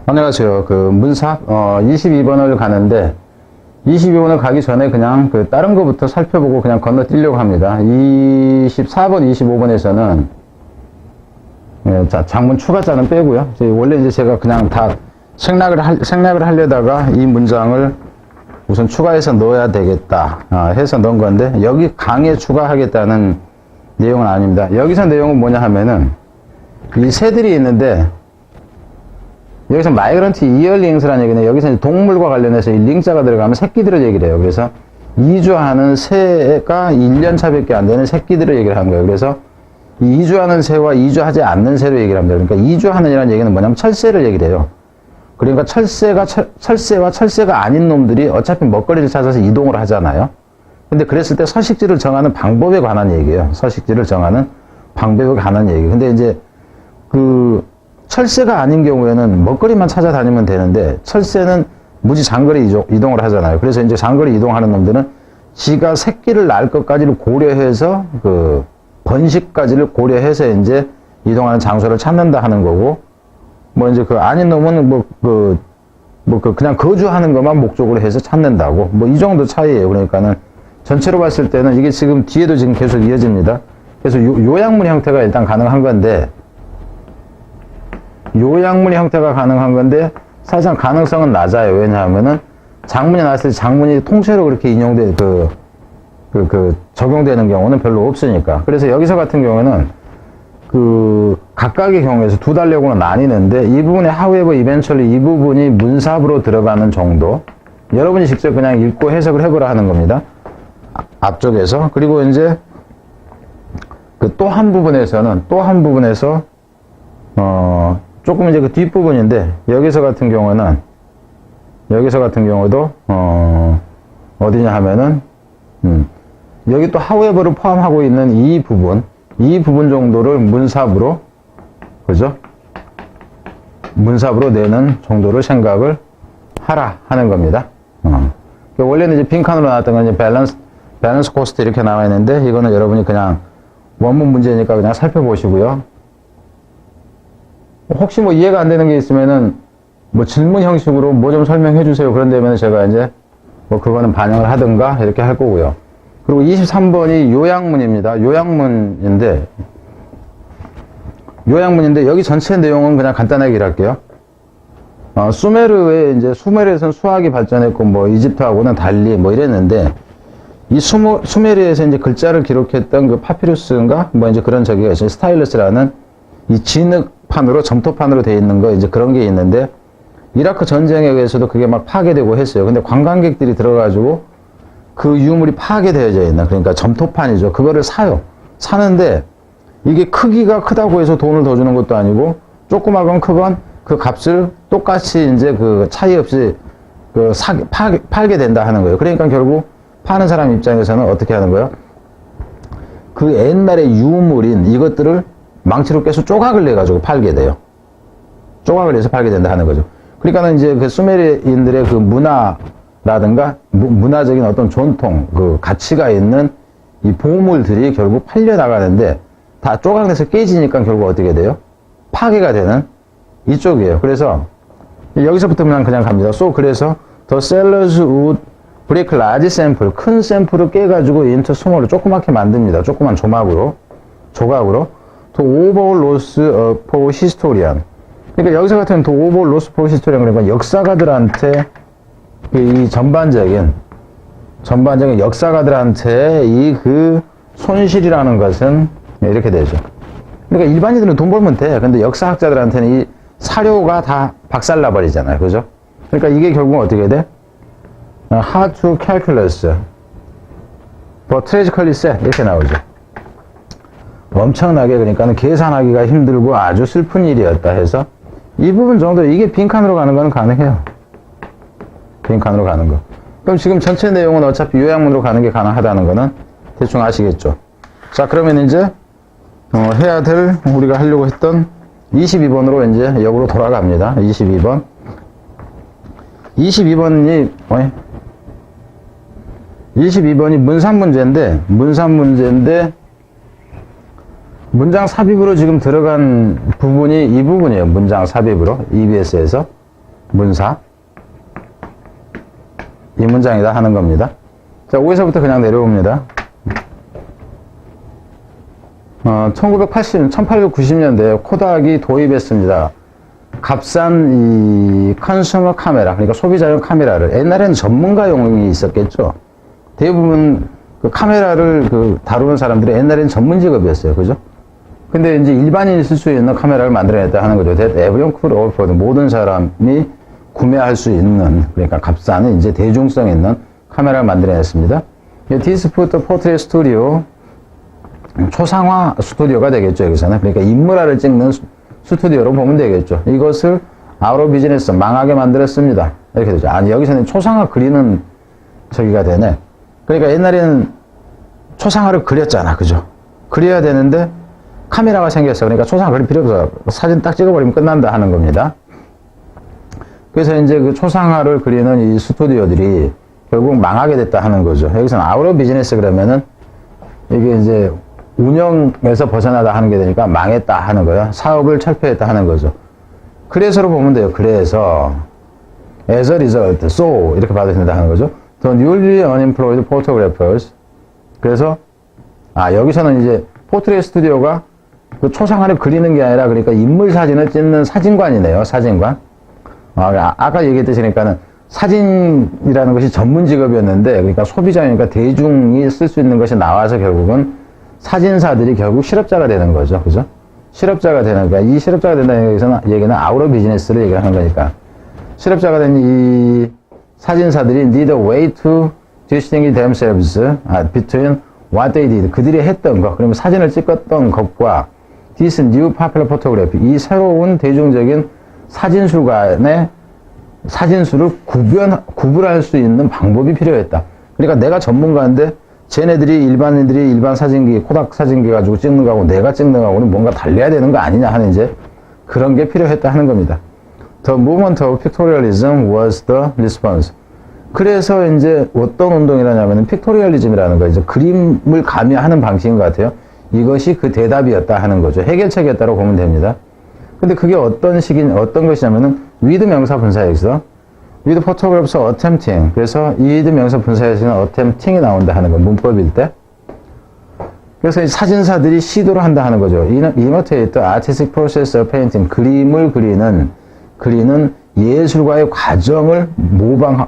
안녕하세요. 문삽 22번을 가는데 22번을 가기 전에 그냥 다른 거부터 살펴보고 그냥 건너뛰려고 합니다. 24번, 25번에서는 장문 추가자는 빼고요. 원래 이제 제가 그냥 다 생략을 하려다가 이 문장을 우선 추가해서 넣어야 되겠다 해서 넣은 건데, 여기 강에 추가하겠다는 내용은 아닙니다. 여기서 내용은 뭐냐 하면은 이 새들이 있는데, 여기서 마이그런트 이얼링스라는 얘기는 여기서 이제 동물과 관련해서 이 링자가 들어가면 새끼들을 얘기를 해요. 그래서 이주하는 새가 1년차밖에 안 되는 새끼들을 얘기를 하는 거예요. 그래서 이 이주하는 새와 이주하지 않는 새로 얘기를 합니다. 그러니까 이주하는이라는 얘기는 뭐냐면 철새를 얘기를 해요. 그러니까 철새와 철새가 아닌 놈들이 어차피 먹거리를 찾아서 이동을 하잖아요. 근데 그랬을 때 서식지를 정하는 방법에 관한 얘기예요. 서식지를 정하는 방법에 관한 얘기. 근데 이제 철새가 아닌 경우에는 먹거리만 찾아다니면 되는데, 철새는 무지 장거리 이동을 하잖아요. 그래서 이제 장거리 이동하는 놈들은 지가 새끼를 낳을 것까지를 고려해서 번식까지를 고려해서 이제 이동하는 장소를 찾는다 하는 거고, 뭐 이제 아닌 놈은 그냥 거주하는 것만 목적으로 해서 찾는다고, 뭐 이 정도 차이예요. 그러니까는 전체로 봤을 때는 이게 지금 뒤에도 지금 계속 이어집니다. 그래서 요약문 형태가 일단 가능한 건데, 요약문의 형태가 가능한 건데 사실상 가능성은 낮아요. 왜냐하면은 장문이 나왔을 때 장문이 통째로 그렇게 적용되는 경우는 별로 없으니까. 그래서 여기서 같은 경우에는 각각의 경우에서 두 달력으로 나뉘는데, 이 부분에 however, eventually 이 부분이 문삽으로 들어가는 정도, 여러분이 직접 그냥 읽고 해석을 해보라 하는 겁니다. 앞쪽에서. 그리고 이제 또 한 부분에서 조금 이제 뒷부분인데, 여기서 같은 경우도 어디냐 하면은 여기 또 however를 포함하고 있는 이 부분 정도를 문삽으로, 그죠? 문삽으로 내는 정도를 생각을 하라 하는 겁니다. 원래는 이제 빈칸으로 나왔던 건 이제 밸런스 코스트 이렇게 나와 있는데, 이거는 여러분이 그냥 원문 문제니까 그냥 살펴보시고요. 혹시 뭐 이해가 안 되는 게 있으면은 뭐 질문 형식으로 뭐 좀 설명해 주세요. 그런 데면 제가 이제 뭐 그거는 반영을 하든가 이렇게 할 거고요. 그리고 23번이 요약문입니다. 요약문인데 여기 전체 내용은 그냥 간단하게 일할게요. 수메르에서는 수학이 발전했고, 뭐 이집트하고는 달리 뭐 이랬는데, 이 수메르에서 이제 글자를 기록했던 파피루스인가 뭐 이제 그런 저기가 있어요. 스타일러스라는 이 진흙판으로, 점토판으로 되어 있는 거, 이제 그런 게 있는데, 이라크 전쟁에 의해서도 그게 막 파괴되고 했어요. 근데 관광객들이 들어가지고 그 유물이 파괴되어져 있는, 그러니까 점토판이죠. 그거를 사요. 사는데 이게 크기가 크다고 해서 돈을 더 주는 것도 아니고, 조그마건 크건 그 값을 똑같이 이제 차이 없이 팔게 된다 하는 거예요. 그러니까 결국 파는 사람 입장에서는 어떻게 하는 거예요? 옛날의 유물인 이것들을 망치로 깨서 조각을 내가지고 팔게 돼요. 조각을 내서 팔게 된다 하는 거죠. 그러니까는 이제 수메르인들의 문화라든가 문화적인 어떤 전통, 가치가 있는 이 보물들이 결국 팔려나가는데, 다 조각내서 깨지니까 결국 어떻게 돼요? 파괴가 되는 이쪽이에요. 그래서 여기서부터 그냥 갑니다. 그래서 the sellers would break large sample, 큰 샘플을 깨가지고 into small을 조그맣게 만듭니다. 조그만 조각으로. to over loss for historian. 그러니까 여기서 같은 to over loss for historian, 그러니까 역사가들한테 이 전반적인 역사가들한테 이 손실이라는 것은 이렇게 되죠. 그러니까 일반인들은 돈 벌면 돼. 근데 역사학자들한테는 이 사료가 다 박살나 버리잖아요. 그죠? 그러니까 이게 결국 어떻게 돼? Hard to calculus, but tragically sad 이렇게 나오죠. 엄청나게, 그러니까 계산하기가 힘들고 아주 슬픈 일이었다 해서 이 부분 정도, 이게 빈칸으로 가는 건 가능해요. 빈칸으로 가는 거. 그럼 지금 전체 내용은 어차피 요약문으로 가는 게 가능하다는 거는 대충 아시겠죠? 자, 그러면 이제 해야 될, 우리가 하려고 했던 22번으로 이제 역으로 돌아갑니다. 22번이 문산 문제인데 문장 삽입으로 지금 들어간 부분이 이 부분이에요. 문장 삽입으로 EBS에서 문사. 이 문장이다 하는 겁니다. 자, 5에서부터 그냥 내려옵니다. 1890년대에 코닥이 도입했습니다. 값싼 이 컨슈머 카메라, 그러니까 소비자용 카메라를. 옛날에는 전문가용이 있었겠죠. 대부분 그 카메라를 다루는 사람들이 옛날에는 전문 직업이었어요. 그죠? 근데 이제 일반인이 쓸 수 있는 카메라를 만들어냈다 하는 거죠. That everyone could afford. 모든 사람이 구매할 수 있는, 그러니까 값싼 이제 대중성 있는 카메라를 만들어냈습니다. This put the portrait studio, 초상화 스튜디오가 되겠죠, 여기서는. 그러니까 인물화를 찍는 스튜디오로 보면 되겠죠. 이것을 out of business, 망하게 만들었습니다. 이렇게 되죠. 아니, 여기서는 초상화 그리는 저기가 되네. 그러니까 옛날에는 초상화를 그렸잖아. 그죠? 그려야 되는데 카메라가 생겼어. 그러니까 초상화 그릴 필요 없어. 사진 딱 찍어버리면 끝난다 하는 겁니다. 그래서 이제 그 초상화를 그리는 이 스튜디오들이 결국 망하게 됐다 하는 거죠. 여기서는 out of business 그러면은 이게 이제 운영에서 벗어나다 하는 게 되니까 망했다 하는 거예요. 사업을 철폐했다 하는 거죠. 그래서로 보면 돼요. 그래서 as a result, so 이렇게 봐도 된다 하는 거죠. The newly unemployed photographers. 그래서 여기서는 이제 포트레이 스튜디오가 그 초상화를 그리는 게 아니라 그러니까 인물 사진을 찍는 사진관이네요. 사진관. 아까 얘기했듯이 그러니까는 사진이라는 것이 전문 직업이었는데 그러니까 소비자니까 대중이 쓸 수 있는 것이 나와서 결국은 사진사들이 결국 실업자가 되는 거죠. 그죠? 실업자가 되는, 그러니까 이 실업자가 된다는 얘기는 out of business를 얘기하는 거니까. 실업자가 된 이 사진사들이 need a way to distinguish themselves between what they did. 그들이 했던 것, 그러면 사진을 찍었던 것과 this new popular photography. 이 새로운 대중적인 사진술관의 사진술을 구분할 수 있는 방법이 필요했다. 그러니까 내가 전문가인데 쟤네들이 일반인들이 일반 사진기, 코닥 사진기 가지고 찍는 거하고 내가 찍는 거하고는 뭔가 달라야 되는 거 아니냐 하는 이제 그런 게 필요했다 하는 겁니다. The movement of pictorialism was the response. 그래서 이제 어떤 운동이라냐면 픽토리얼리즘이라는 거, 이제 그림을 가미하는 방식인 것 같아요. 이것이 그 대답이었다 하는 거죠. 해결책이었다고 보면 됩니다. 근데 그게 어떤 것이냐면은 with 명사 분사에서 with photographs attempting. 그래서 이 with 명사 분사에서는 attempting이 나온다 하는 거, 문법일 때. 그래서 이 사진사들이 시도를 한다 하는 거죠. imitate the artistic process of painting. 그림을 그리는 예술가의 과정을 모방하기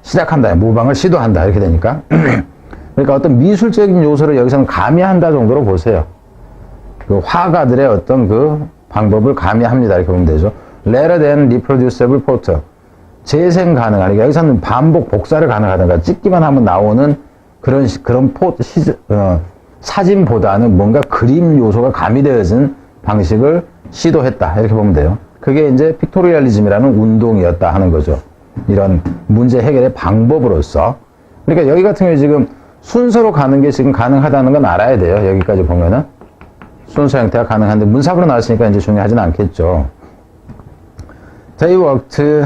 시작한다. 모방을 시도한다. 이렇게 되니까. 그러니까 어떤 미술적인 요소를 여기서는 가미한다 정도로 보세요. 그 화가들의 어떤 그 방법을 가미합니다. 이렇게 보면 되죠. Rather than reproducible photo. 재생 가능한, 그러니까 여기서는 반복, 복사를 가능하다가 찍기만 하면 나오는 그런 사진보다는 뭔가 그림 요소가 가미되어진 방식을 시도했다. 이렇게 보면 돼요. 그게 이제 픽토리얼리즘이라는 운동이었다 하는 거죠. 이런 문제 해결의 방법으로서. 그러니까 여기 같은 경우에 지금 순서로 가는 게 지금 가능하다는 건 알아야 돼요. 여기까지 보면은. 순서 형태가 가능한데 문사부로 나왔으니까 이제 중요하진 않겠죠. They worked,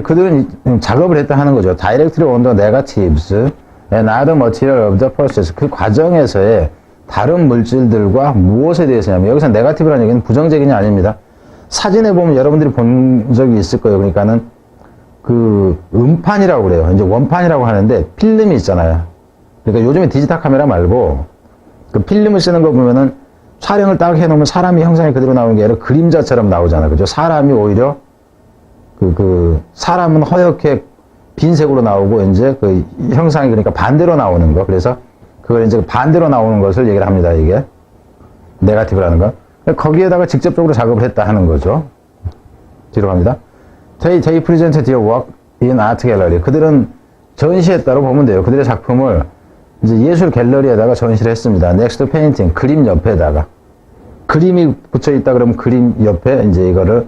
그들은 작업을 했다 하는 거죠. Directly on the negatives and other material of the process. 그 과정에서의 다른 물질들과 무엇에 대해서냐면, 여기서 네거티브라는 얘기는 부정적인이 아닙니다. 사진에 보면 여러분들이 본 적이 있을 거예요. 그러니까는 그 음판이라고 그래요. 이제 원판이라고 하는데 필름이 있잖아요. 그러니까 요즘에 디지털 카메라 말고 그 필름을 쓰는 거 보면은 촬영을 딱 해놓으면 사람이 형상이 그대로 나오는 게 아니라 그림자처럼 나오잖아요. 그죠? 사람이 오히려 사람은 허옇게 빈색으로 나오고 이제 그 형상이 그러니까 반대로 나오는 거. 그래서 그걸 이제 반대로 나오는 것을 얘기를 합니다. 이게 네거티브라는 거. 거기에다가 직접적으로 작업을 했다 하는 거죠. 뒤로 갑니다. They presented their work in art gallery. 그들은 전시했다고 보면 돼요. 그들의 작품을 이제 예술 갤러리에다가 전시를 했습니다. Next to painting. 그림 옆에다가. 그림이 붙여 있다 그러면 그림 옆에 이제 이거를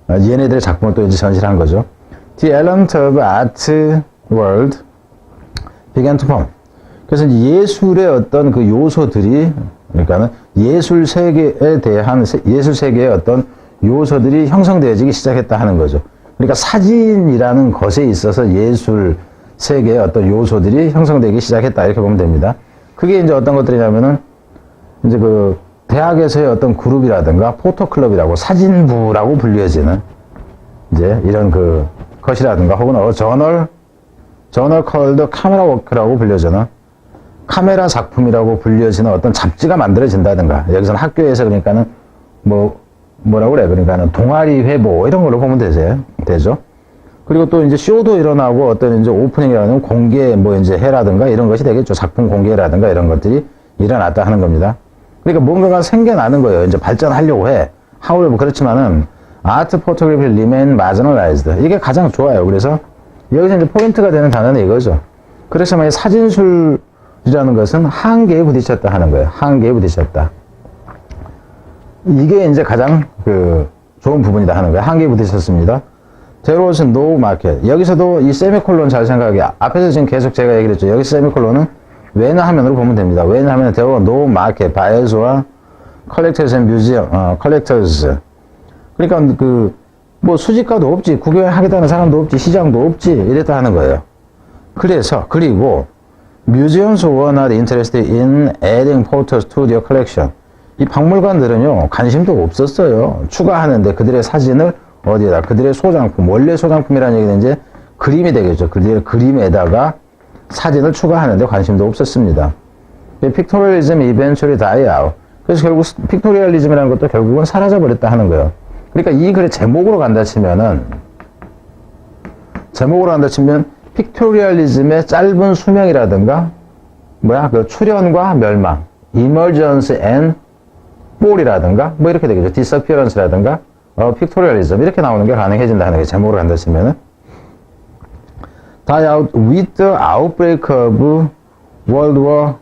얘네들의 작품을 또 이제 전시를 한 거죠. The element of art world began to form. 그래서 예술의 어떤 그 요소들이, 그러니까는 예술 세계에 대한, 예술 세계의 어떤 요소들이 형성되어지기 시작했다 하는 거죠. 그러니까 사진이라는 것에 있어서 예술 세계의 어떤 요소들이 형성되기 시작했다. 이렇게 보면 됩니다. 그게 이제 어떤 것들이냐면은, 이제 그, 대학에서의 어떤 그룹이라든가, 포토클럽이라고, 사진부라고 불려지는, 이제 이런 그 것이라든가 혹은 저널 컬드 카메라 워크라고 불려지는 카메라 작품이라고 불려지는 어떤 잡지가 만들어진다든가 여기서는 학교에서 그러니까는 뭐라고 그래 그러니까는 동아리 회보 이런 걸로 보면 되죠. 그리고 또 이제 쇼도 일어나고 어떤 이제 오프닝이라는 공개 이제 해라든가 이런 것이 되겠죠. 작품 공개라든가 이런 것들이 일어났다 하는 겁니다. 그러니까 뭔가가 생겨나는 거예요. 이제 발전하려고 해. However, 그렇지만은 아트 포토그래피 remain marginalized. 이게 가장 좋아요. 그래서 여기서 이제 포인트가 되는 단어는 이거죠. 그래서 만약 사진술이라는 것은 한계에 부딪혔다 하는 거예요. 한계에 부딪혔다. 이게 이제 가장 좋은 부분이다 하는 거예요. 한계에 부딪혔습니다. There was no market. 여기서도 이 세미콜론 잘 생각하게. 앞에서 지금 계속 제가 얘기를 했죠. 여기 세미콜론은 왜냐하면으로 보면 됩니다. 왜냐하면 there was no market. buyers와 collectors and museum, collectors. 그러니까 수집가도 없지, 구경하겠다는 사람도 없지, 시장도 없지, 이랬다 하는 거예요. 그리고 museums were not interested in adding photos to their collection. 이 박물관들은요, 관심도 없었어요. 추가하는데 그들의 사진을 어디에다, 그들의 소장품, 원래 소장품이라는 얘기는 이제 그림이 되겠죠. 그들의 그림에다가 사진을 추가하는데 관심도 없었습니다. 픽토리얼리즘 eventually die out. 그래서 결국 픽토리얼리즘이라는 것도 결국은 사라져버렸다 하는 거예요. 그러니까 이 글의 제목으로 간다 치면 픽토리얼리즘의 짧은 수명이라든가 출현과 멸망, emergence and fall이라든가 이렇게 되겠죠. disappearance라든가 픽토리얼리즘 이렇게 나오는 게 가능해진다 하는 게 제목으로 간다 치면은 die out with the outbreak of World War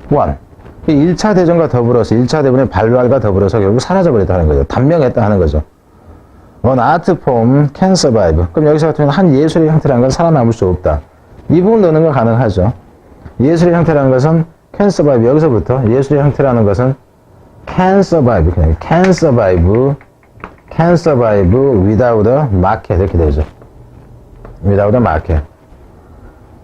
I. 1차 대전과 더불어서 1차 대전의 발발과 더불어서 결국 사라져버렸다 하는 거죠. 단명했다 하는 거죠. An art form can survive. 그럼 여기서 같으면 한 예술의 형태라는 건 살아남을 수 없다. 이 부분 넣는 건 가능하죠. 예술의 형태라는 것은 can survive. 여기서부터 예술의 형태라는 것은 can survive. 그냥 can survive without a market. 이렇게 되죠. without a market.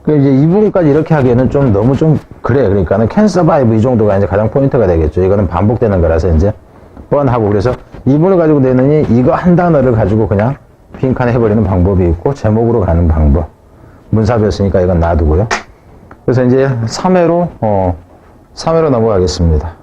이제 이 부분까지 이렇게 하기에는 너무 그래. 그러니까는 can survive 이 정도가 이제 가장 포인트가 되겠죠. 이거는 반복되는 거라서 이제 뻔하고 그래서 이 부분을 가지고 내느니 이거 한 단어를 가지고 그냥 빈칸에 해버리는 방법이 있고 제목으로 가는 방법. 문사배웠으니까 이건 놔두고요. 그래서 이제 3회로 넘어가겠습니다.